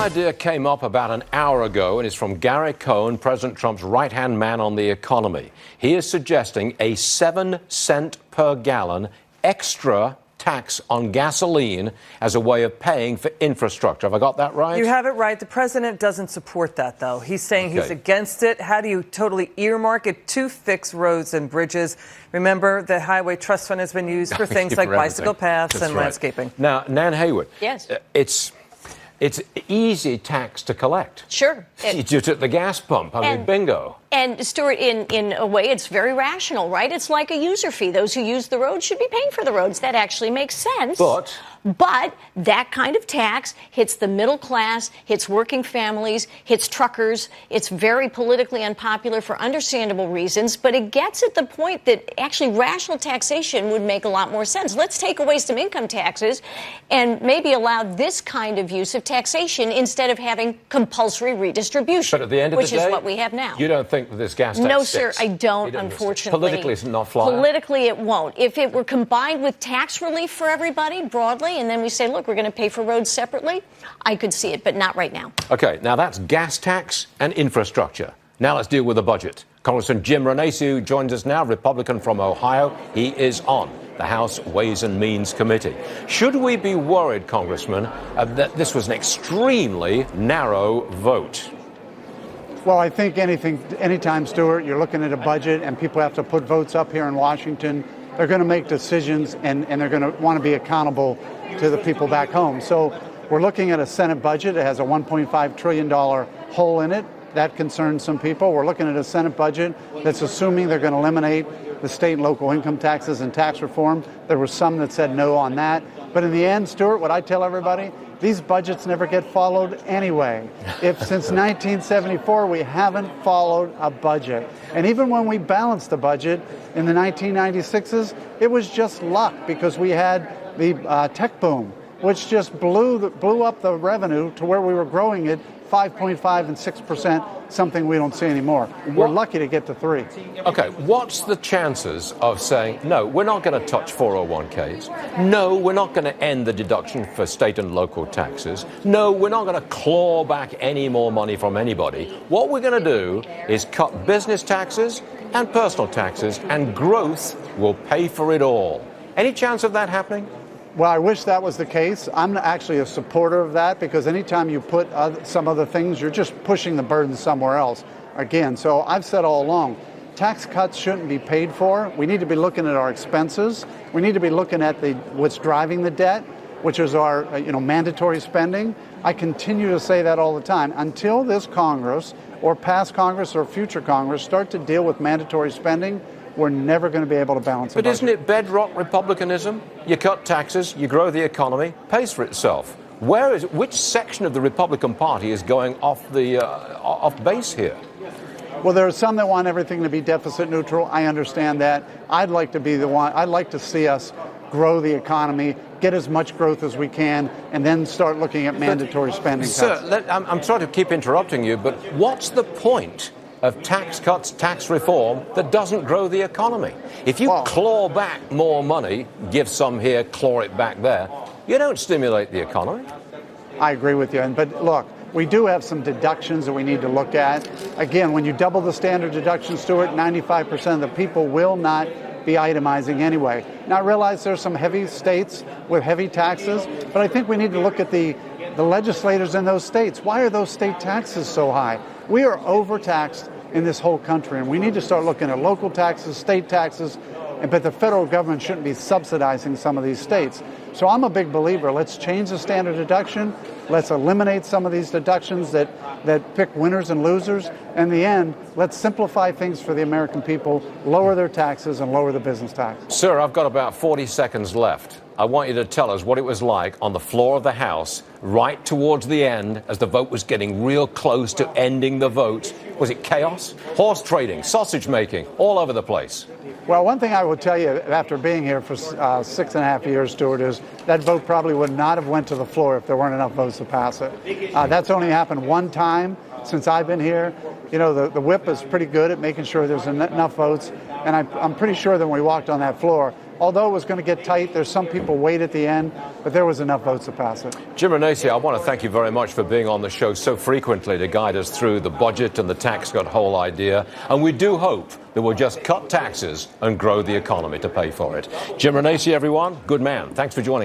idea came up about an hour ago and is from Varney Co, President Trump's right-hand man on the economy. He is suggesting a 7-cent per gallon extra tax on gasoline as a way of paying for infrastructure. Have I got that right? You have it right. The president doesn't support that, though. He's saying he's against it. How do you totally earmark it to fix roads and bridges? Remember, the Highway Trust Fund has been used for things like bicycle paths and landscaping. Now, Nan Hayward. Yes. It's easy tax to collect. Sure. It's just at the gas pump. I mean, bingo. And, Stuart, in a way, it's very rational, right? It's like a user fee. Those who use the roads should be paying for the roads. That actually makes sense. But that kind of tax hits the middle class, hits working families, hits truckers. It's very politically unpopular for understandable reasons, but it gets at the point that actually rational taxation would make a lot more sense. Let's take away some income taxes and maybe allow this kind of use of taxation instead of having compulsory redistribution, but at the end of the day, which is what we have now. You don't think that this gas tax No, sticks? sir, I don't, unfortunately. Politically, it's not flying. Politically, it won't. If it were combined with tax relief for everybody broadly, and then we say, look, we're going to pay for roads separately, I could see it, but not right now. Okay, now that's gas tax and infrastructure. Now let's deal with the budget. Congressman Jim Renacci joins us now, Republican from Ohio. He is on the House Ways and Means Committee. Should we be worried, Congressman, that this was an extremely narrow vote? Well, I think anytime, Stuart, you're looking at a budget and people have to put votes up here in Washington, they're going to make decisions and they're going to want to be accountable to the people back home. So we're looking at a Senate budget. It has a $1.5 trillion hole in it. That concerns some people. We're looking at a Senate budget that's assuming they're going to eliminate the state and local income taxes and tax reform. There were some that said no on that. But in the end, Stuart, what I tell everybody, these budgets never get followed anyway. If since 1974 we haven't followed a budget. And even when we balanced the budget in the 1996s, it was just luck because we had the tech boom, which just blew up the revenue to where we were growing it 5.5 and 6%, something we don't see anymore. We're lucky to get to 3. Okay, what's the chances of saying, no, we're not going to touch 401ks. No, we're not going to end the deduction for state and local taxes. No, we're not going to claw back any more money from anybody. What we're going to do is cut business taxes and personal taxes, and growth will pay for it all. Any chance of that happening? Well, I wish that was the case. I'm actually a supporter of that because anytime you put some other things, you're just pushing the burden somewhere else. Again, so I've said all along, tax cuts shouldn't be paid for. We need to be looking at our expenses. We need to be looking at what's driving the debt, which is our mandatory spending. I continue to say that all the time. Until this Congress or past Congress or future Congress start to deal with mandatory spending, we're never going to be able to balance it. But isn't it bedrock republicanism? You cut taxes, you grow the economy, pays for itself. Which section of the Republican Party is going off base here? Well, there are some that want everything to be deficit neutral. I understand that. I'd like to be the one. I'd like to see us grow the economy, get as much growth as we can, and then start looking at mandatory spending cuts. Sir, I'm sorry to keep interrupting you, but what's the point of tax cuts, tax reform that doesn't grow the economy? If you claw back more money, give some here, claw it back there, you don't stimulate the economy. I agree with you. But look, we do have some deductions that we need to look at. Again, when you double the standard deduction, Stuart, 95% of the people will not be itemizing anyway. Now, I realize there's some heavy states with heavy taxes, but I think we need to look at the legislators in those states. Why are those state taxes so high? We are overtaxed in this whole country, and we need to start looking at local taxes, state taxes, but the federal government shouldn't be subsidizing some of these states. So I'm a big believer. Let's change the standard deduction. Let's eliminate some of these deductions that pick winners and losers. In the end, let's simplify things for the American people, lower their taxes, and lower the business tax. Sir, I've got about 40 seconds left. I want you to tell us what it was like on the floor of the House right towards the end as the vote was getting real close to ending the vote. Was it chaos? Horse trading, sausage making, all over the place. Well, one thing I will tell you after being here for 6.5 years, Stuart, is that vote probably would not have went to the floor if there weren't enough votes to pass it. That's only happened one time since I've been here. The whip is pretty good at making sure there's enough votes. And I'm pretty sure that when we walked on that floor, although it was going to get tight, there's some people wait at the end, but there was enough votes to pass it. Jim Renacci, I want to thank you very much for being on the show so frequently to guide us through the budget and the tax cut whole idea. And we do hope that we'll just cut taxes and grow the economy to pay for it. Jim Renacci, everyone, good man. Thanks for joining.